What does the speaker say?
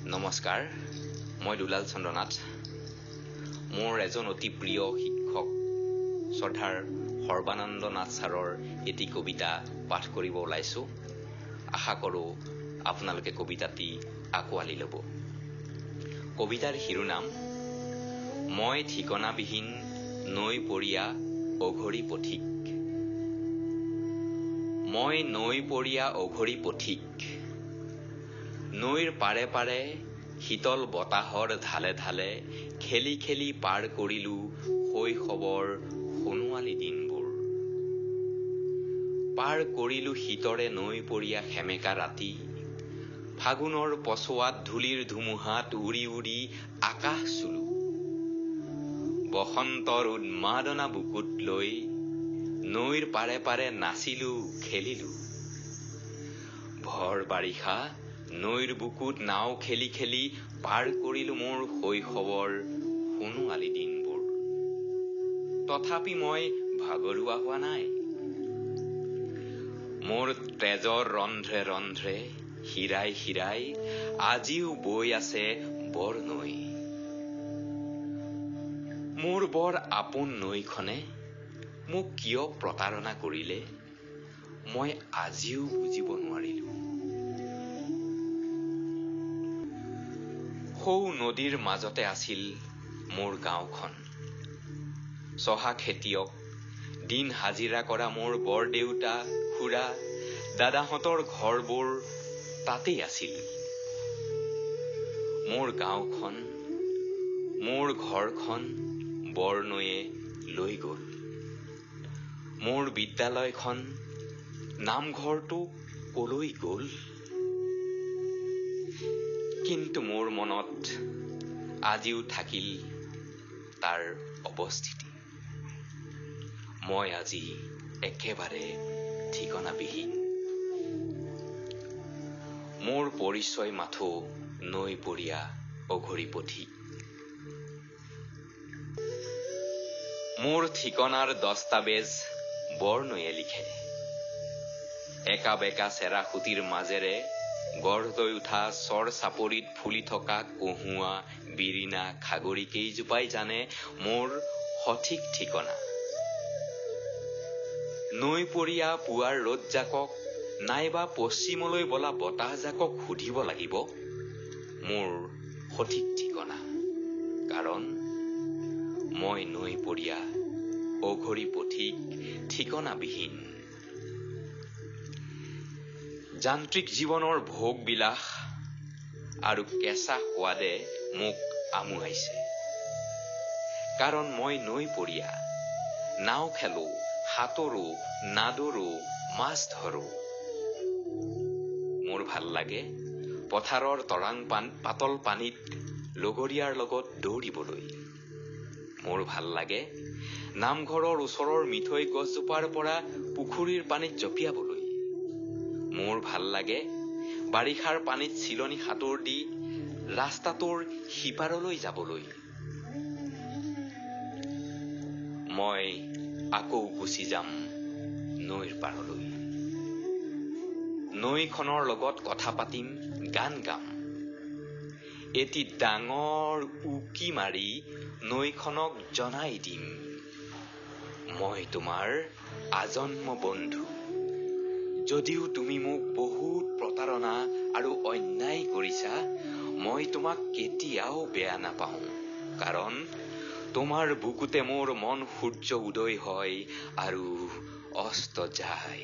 নমস্কাৰ, মই দুলাল চন্দ্ৰনাথ। মোৰ এজন অতি প্ৰিয় শিক্ষক শ্ৰদ্ধাৰ সৰ্বানন্দ নাথ ছাৰৰ এটি কবিতা পাঠ কৰিব ওলাইছোঁ। আশা কৰোঁ আপোনালোকে কবিতাটি আঁকোৱালি ল'ব। কবিতাৰ শিৰোনাম মই ঠিকনাবিহীন নৈ পৰিয়া অঘৰী পথিক। মই নৈ পৰিয়া অঘৰী পথিক, নৈৰ পাৰে পাৰে শীতল বতাহৰ ঢালে ঢালে খেলি খেলি পাৰ কৰিলোঁ শৈশৱৰ সোণোৱালী দিনবোৰ। পাৰ কৰিলোঁ শীতৰে নৈ পৰিয়া সেমেকা ৰাতি, ফাগুনৰ পছোৱাত ধূলিৰ ধুমুহাত উৰি উৰি আকাশ চুলো। বসন্তৰ উন্মাদনা বুকুত লৈ নৈৰ পাৰে পাৰে নাচিলোঁ খেলিলোঁ। ভৰ বাৰিষা নৈৰ বুকুত নাও খেলি খেলি পাৰ কৰিলোঁ মোৰ শৈশৱৰ সোণোৱালী দিনবোৰ। তথাপি মই ভাগৰুৱা হোৱা নাই। মোৰ তেজৰ ৰন্ধ্ৰে ৰন্ধ্ৰে শিৰাই শিৰাই আজিও বৈ আছে বৰ নৈ। মোৰ বৰ আপোন নৈখনে মোক কিয় প্ৰতাৰণা কৰিলে মই আজিও বুজিব নোৱাৰিলোঁ। সৌ নদীৰ মাজতে আছিল মোৰ গাঁওখন। চহা খেতিয়ক, দিন হাজিৰা কৰা মোৰ বৰদেউতা, খুৰা, দাদাহঁতৰ ঘৰবোৰ তাতেই আছিল। মোৰ গাঁওখন, মোৰ ঘৰখন বৰনৈয়ে লৈ গ'ল। মোৰ বিদ্যালয়খন, নামঘৰটো কলৈ গ'ল? কিন্তু মোৰ মনত আজিও থাকিল তাৰ অৱস্থিতি। মই আজি একেবাৰে ঠিকনাবিহীন। মোৰ পৰিচয় মাথো নৈ পৰিয়া অঘৰী পথিক। মোৰ ঠিকনাৰ দস্তাবেজ বৰনৈয়ে লিখে। একা বেকা চেৰা খুটিৰ মাজেৰে গঢ় লৈ উঠা চৰ চাপৰিত ফুলি থকা কহুৱা, বিৰিণা, খাগৰি কেইজোপাই জানে মোৰ সঠিক ঠিকনা। নৈ পৰিয়া পুৱাৰ ৰ'দজাকক নাইবা পশ্চিমলৈ বলা বতাহজাকক সুধিব লাগিব মোৰ সঠিক ঠিকনা। কাৰণ মই নৈ পৰিয়া অঘৰী পথিক, ঠিকনাবিহীন। যান্ত্ৰিক জীৱনৰ ভোগ বিলাস আৰু কেঁচা সোৱাদে মোক আমুৱাইছে। কাৰণ মই নৈ পৰিয়া, নাও খেলো, সাঁতোৰো, নাদৰো, মাছ ধৰো। মোৰ ভাল লাগে পথাৰৰ তৰাং পাতল পানীত লগৰীয়াৰ লগত দৌৰিবলৈ। মোৰ ভাল লাগে নামঘৰৰ ওচৰৰ মিঠৈ গছজোপাৰ পৰা পুখুৰীৰ পানীত জঁপিয়াবলৈ। মোৰ ভাল লাগে বাৰিষাৰ পানীত চিলনী সাঁতোৰ দি ৰাস্তাটোৰ সিপাৰলৈ যাবলৈ। মই আকৌ গুচি যাম নৈৰ পাৰলৈ। নৈখনৰ লগত কথা পাতিম, গান গাম। এটি ডাঙৰ উকি মাৰি নৈখনক জনাই দিম, মই তোমাৰ আজন্ম বন্ধু। যদিও তুমি মোক বহুত প্ৰতাৰণা আৰু অন্যায় কৰিছা, মই তোমাক কেতিয়াও বেয়া নাপাওঁ। কাৰণ তোমাৰ বুকুতে মোৰ মন সূৰ্য উদয় হয় আৰু অস্ত যায়।